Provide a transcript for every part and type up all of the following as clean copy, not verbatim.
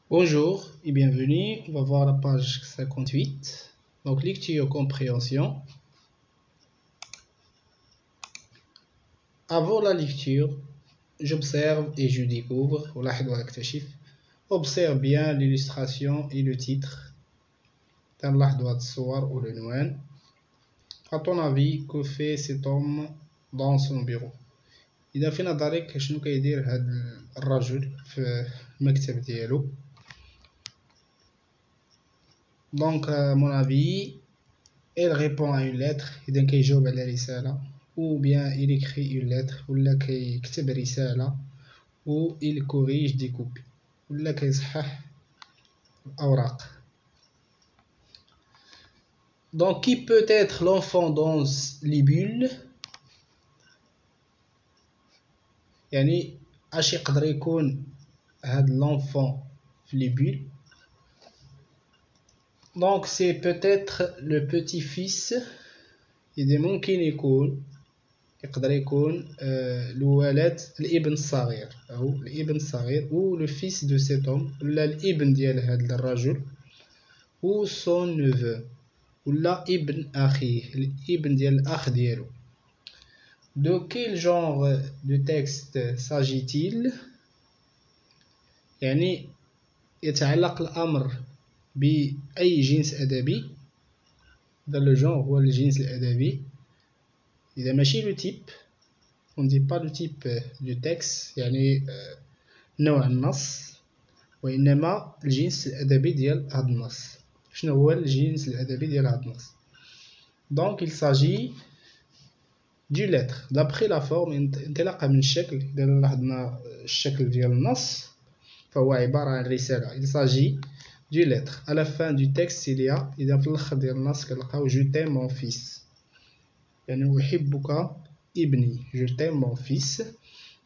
Bonjour et bienvenue, on va voir la page 58. Donc lecture compréhension. Avant la lecture, j'observe et je découvre. Observe bien l'illustration et le titre. Ou le noun. À ton avis, que fait cet homme dans son bureau? إذا في نظرك شنو كيدير هاد الرجل في المكتب ديالو؟ Donc, à mon avis, il répond à une lettre. إذا كيجاوب على رسالة ou bien il écrit une lettre ولا كيكتب رسالة ou il corrige des copies ولا كيصحح الأوراق. Donc, qui peut être l'enfant dans les bulles؟ يعني اش يقدر يكون هاد l'enfant في les bulles. Donc, c'est peut-être le petit-fils. إذا ممكن يقدر يكون الولد الابن الصغير أو الابن الصغير ou le fils de cet homme ولا الابن ديال هذا الرجل ou son neveu ولا ابن أخيه الابن ديال الأخ ديالو. De quel genre de texte s'agit-il؟ يعني يتعلق الأمر بأي جنس أدبي. dans le genre هو الجنس الأدبي. إذا ماشي le type on ne dit pas le type du texte يعني نوع النص وإنما الجنس الأدبي ديال هاد النص. شنو هو الجنس الأدبي ديال هاد النص؟ donc il s'agit du lettre d'après la forme انطلاقا من الشكل. إذا لاحظنا الشكل ديال النص فهو عبارة عن رسالة. il s'agit du lettre. à la fin du texte il y a إذا في الآخر ديال النص كنلقاو je t'aime mon fils يعني أحبك ابني je t'aime mon fils.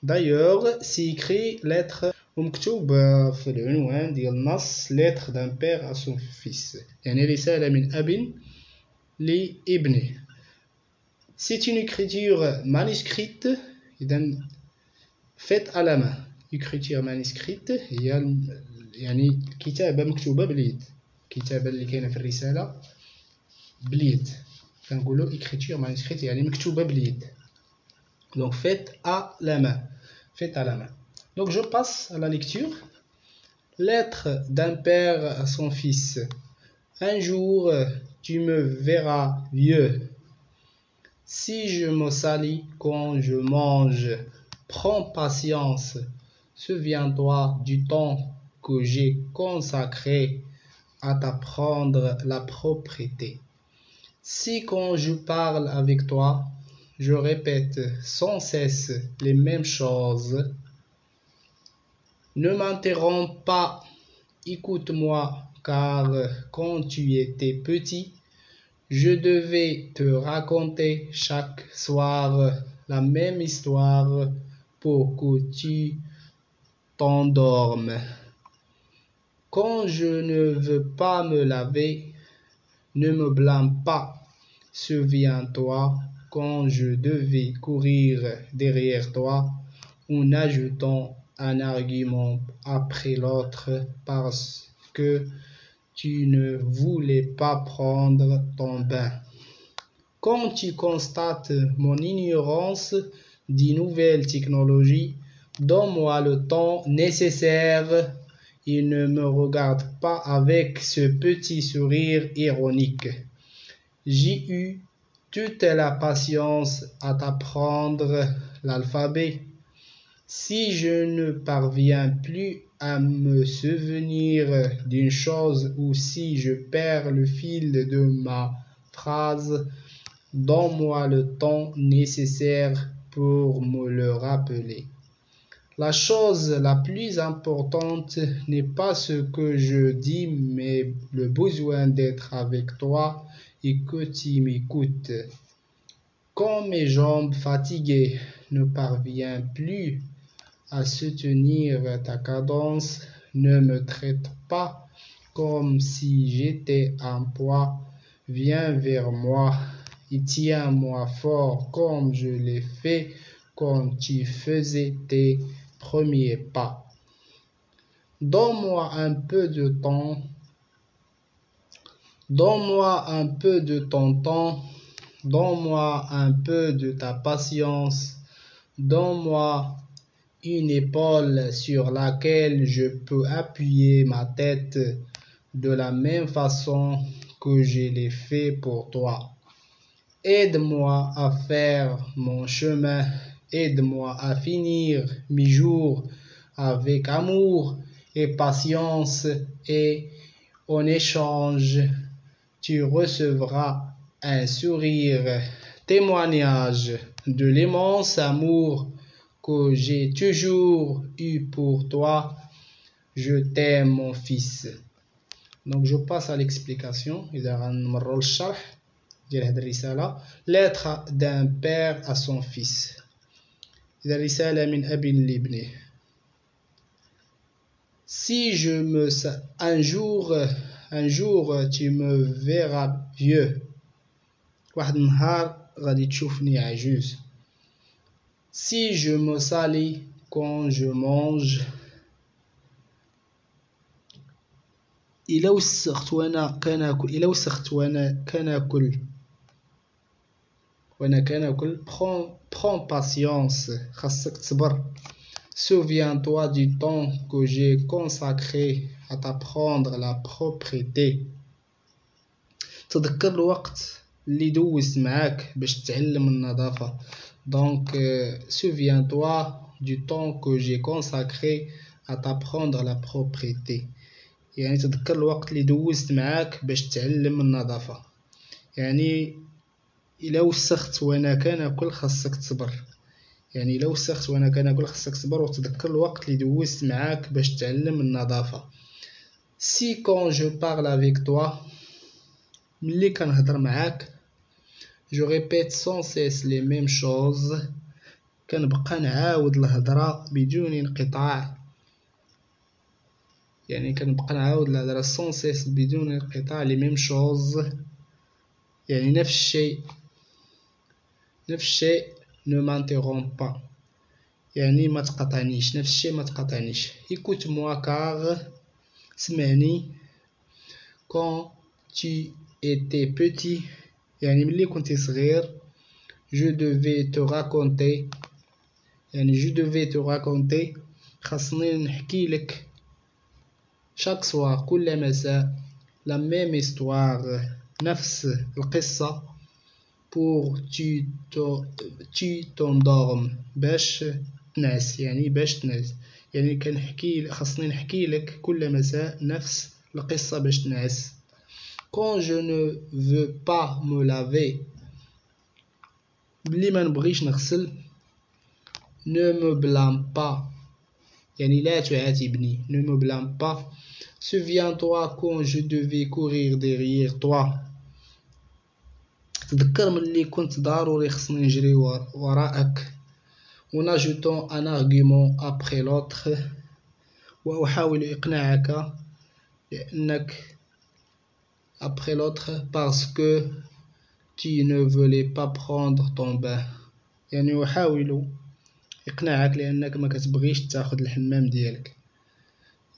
d'ailleurs c'est écrit lettre ومكتوب في العنوان ديال النص lettre d'un père à son fils يعني رسالة من أب لابنه. c'est une écriture manuscrite إذا faite à la main. écriture manuscrite هي يعني كتابة مكتوبة باليد. الكتابة اللي كاينة في الرسالة باليد كنقولوا écriture manuscrite يعني مكتوبة باليد. donc faite à la main. faite à la main. donc je passe à la lecture. lettre d'un père à son fils. un jour tu me verras vieux. si je me salis quand je mange, prends patience. souviens-toi du temps que j'ai consacré à t'apprendre la propreté. si quand je parle avec toi, je répète sans cesse les mêmes choses, ne m'interromps pas, écoute-moi, car quand tu étais petit, je devais te raconter chaque soir la même histoire pour que tu t'endormes. quand je ne veux pas me laver, ne me blâme pas. souviens-toi quand je devais courir derrière toi en ajoutant un argument après l'autre parce que tu ne voulais pas prendre ton bain. quand tu constates mon ignorance des nouvelles technologies, donne-moi le temps nécessaire et ne me regarde pas avec ce petit sourire ironique. j'ai eu toute la patience à t'apprendre l'alphabet. si je ne parviens plus à me souvenir d'une chose ou si je perds le fil de ma phrase, donne-moi le temps nécessaire pour me le rappeler. la chose la plus importante n'est pas ce que je dis, mais le besoin d'être avec toi et que tu m'écoutes. quand mes jambes fatiguées ne parviennent plus à soutenir ta cadence, ne me traite pas comme si j'étais un poids. Viens vers moi et tiens-moi fort comme je l'ai fait quand tu faisais tes premiers pas. Donne-moi un peu de temps. Donne-moi un peu de ton temps. Donne-moi un peu de ta patience. Donne-moi une épaule sur laquelle je peux appuyer ma tête de la même façon que je l'ai fait pour toi. Aide-moi à faire mon chemin. Aide-moi à finir mes jours avec amour et patience, et en échange, tu recevras un sourire, témoignage de l'immense amour que j'ai toujours eu pour toi. Je t'aime, mon fils. Donc je passe à l'explication. إذا غنمروا للشرح ديال هذه الرسالة. Lettre d'un père à son fils. إذا رسالة من أب لابنه. Si je me un jour tu me verras vieux. واحد النهار غادي تشوفني عجوز. Si je me salis quand je mange. إلا وسخت وأنا كناكل. إلا وسخت وأنا كناكل. Prends patience. خاصك تصبر. Souviens-toi du temps que j'ai consacré à t'apprendre la propriété. تذكر الوقت اللي دوزت معاك باش تتعلم النظافة. Donc souviens-toi du temps que j'ai consacré à t'apprendre la propriété. يعني تذكر الوقت اللي دوزت معاك باش تتعلم النظافة. يعني إلا وسخت وأنا كناكل خاصك تصبر. يعني إلا وسخت وأنا كناكل خاصك تصبر وتذكر الوقت اللي دوزت معاك باش تتعلم النظافة. Si quand je parle avec toi, ملي كنهضر معاك, je répète sans cesse les mêmes choses. كنبقى نعاود الهضرة بدون انقطاع. يعني كنبقى نعاود الهضرة sans cesse بدون انقطاع les mêmes choses. يعني نفس الشيء ne m'interrompt pas. يعني ما تقاطعنيش. نفس الشيء ما تقاطعنيش. Écoute-moi car سمعني. Quand tu étais petit, يعني ملي كنتي صغير, je devais te raconter خاصني نحكي لك chaque soir كل مساء la même histoire نفس القصة pour tu t'endormes باش تنعس. يعني خاصني نحكي لك كل مساء نفس القصة باش تنعس. Quand je ne veux pas me laver, بلي ما نبغيش نغسل, ne me blâme pas. يعني لا تعاتبني. Ne me blâme pas. Souviens-toi quand je devais courir derrière toi. تذكر ملي كنت ضروري خصني نجري وراءك. En ajoutant un argument après l'autre. وأحاول إقناعك لأنك après l'autre parce que tu ne voulais pas prendre ton bain. يعني أحاول إقناعك لأنك ما كتبغيش تاخد الحمام ديالك.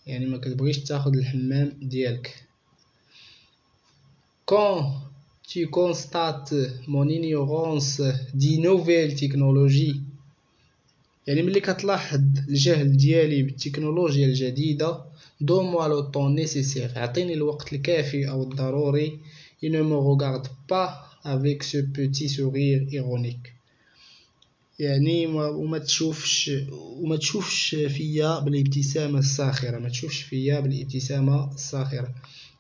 يعني ما كتبغيش تاخد الحمام ديالك. Quand tu constates mon ignorance des nouvelles technologies, يعني ملي كتلاحظ الجهل ديالي بالتكنولوجيا الجديدة, donne-moi le temps nécessaire. أعطيني الوقت الكافي أو الضروري. Il ne me regarde pas avec ce petit sourire ironique. يعني وما تشوفش فيا بالابتسامة الساخرة.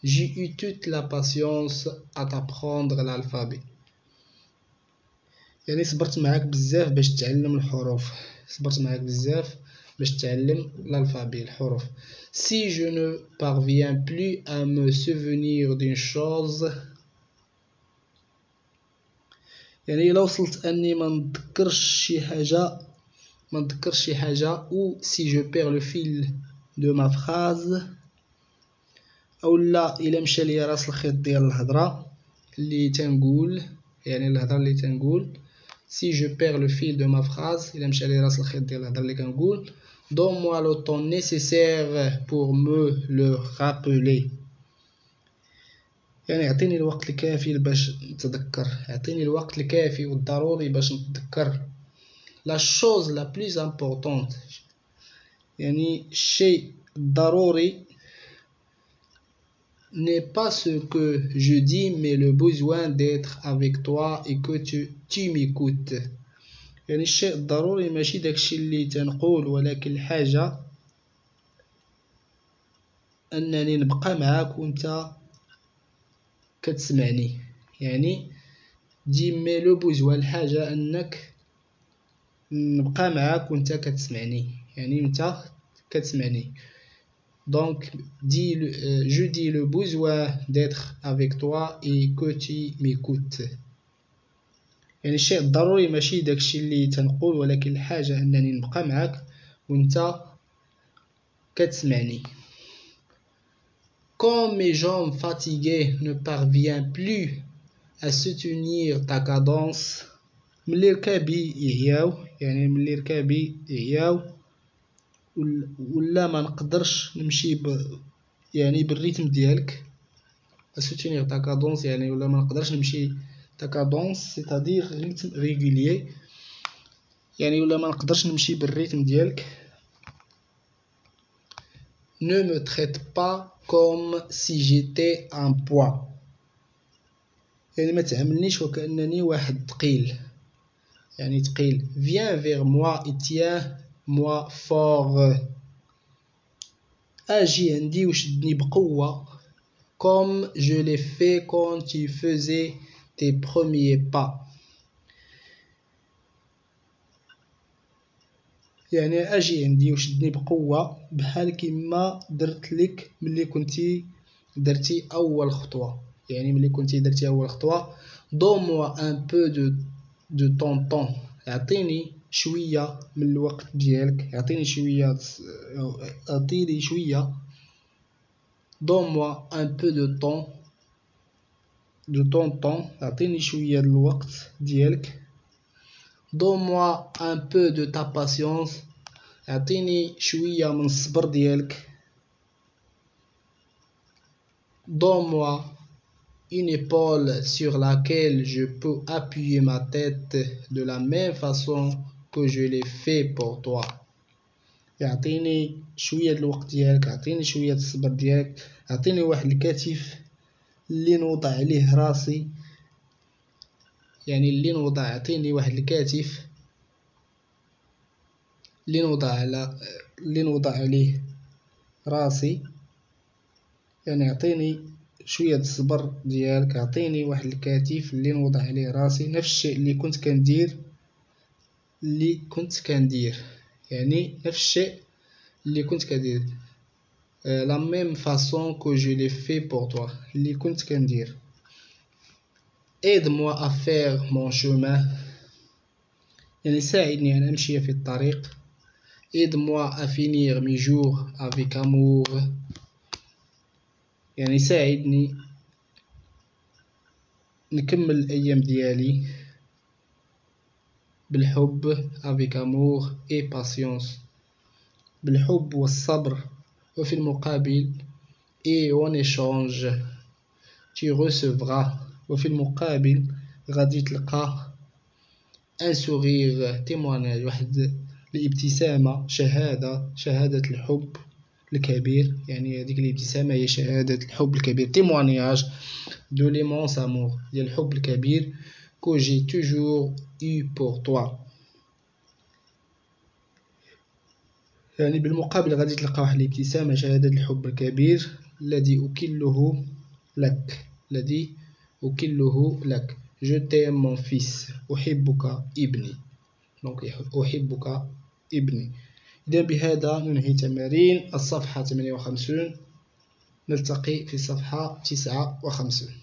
J'ai eu toute la patience à t'apprendre l'alphabet. يعني صبرت معاك بزاف باش تتعلم الحروف. الحروف. Si je ne parviens plus à me souvenir d'une chose, يعني إلا وصلت أني ما نتذكرش شي حاجة, ou si je perds le fil de ma phrase, أو لا إلا مشى لي راس الخيط ديال الهضرة اللي تنقول. يعني الهضرة اللي تنقول. Si je perds le fil de ma phrase, إلا مشى لي راس الخيط ديال الهضرة اللي كنقول. Donne-moi le temps nécessaire pour me le rappeler. يعني اعطيني الوقت الكافي باش نتذكر. اعطيني الوقت الكافي والضروري باش نتذكر. La chose la plus importante. يعني الشيء الضروري n'est pas ce que je dis mais le besoin d'être avec toi et que tu m'écoutes. يعني الشيء الضروري ماشي داكشي اللي تنقول ولكن الحاجة أنني نبقى معاك وانت كتسمعني. يعني دي مي لو بوزوان الحاجة أنك نبقى معاك وانت كتسمعني. يعني انت كتسمعني. Donc je dis le besoin d'être avec toi et que tu m'écoutes. يعني الشيء الضروري ماشي داكشي اللي تنقول ولكن الحاجة أنني نبقى معاك وانت كتسمعني. Quand mes jambes fatiguées ne parviennent plus à soutenir ta cadence. ملي ركابي يعياو. يعني ملي ركابي يعياو ولا ما نقدرش نمشي يعني بالريتم ديالك. soutenir ta cadence يعني ولا ما نقدرش نمشي ta cadence c'est-à-dire rythme régulier. يعني ولا ما نقدرش نمشي بالريتم ديالك. Ne me traite pas comme si j'étais un poids. يعني ما تعاملنيش وكأنني واحد ثقيل. يعني ثقيل. Viens vers moi et tiens-moi fort. أجي عندي وشدني بقوة comme je l'ai fait quand tu faisais tes premiers pas. يعني أجي عندي وشدني بقوة بحال كما درت لك ملي كنتي درتي أول خطوة. يعني ملي كنتي درتي أول خطوة. Donne-moi un peu de ton temps. أعطيني شوية من الوقت ديالك. أعطيني شوية. Donne-moi un peu de ton temps. أعطيني شوية الوقت ديالك. Donne-moi un peu de ta patience. أعطيني شوية من الصبر ديالك. Donne-moi une épaule sur laquelle je peux appuyer ma tête de la même façon que je l'ai fait pour toi. يعطيني شوية الوقت ديالك. أعطيني شوية الصبر ديالك. أعطيني واحد الكتف اللي نوضع عليه راسي. يعني اللي نوضع. أعطيني واحد الكتف اللي نوضع عليه راسي. يعني أعطيني شوية الصبر ديالك. أعطيني واحد الكتف اللي نوضع عليه راسي. نفس الشيء اللي كنت كندير. يعني نفس الشيء اللي كنت كندير. la même façon que je l'ai fait pour toi. اللي كنت كندير. aide-moi à faire mon chemin. يعني ساعدني أن أمشي في الطريق. aide-moi à finir mes jours avec amour. يعني ساعدني نكمل الأيام ديالي بالحب avec amour et patience. بالحب والصبر. وفي المقابل et en échange tu recevras. وفي المقابل غادي تلقى un sourire témoignage. واحد الابتسامة. شهادة الحب الكبير. يعني هذيك الابتسامة هي شهادة الحب الكبير. témoignage de l'immense amour. ديال الحب الكبير que j'ai toujours eu pour toi. يعني بالمقابل غادي تلقى واحد الابتسامة. شهادة الحب الكبير الذي أكله لك. je t'aime mon fils. أحبك ابني. donc أحبك ابني. إذا بهذا ننهي تمارين الصفحة 58. نلتقي في الصفحة 59.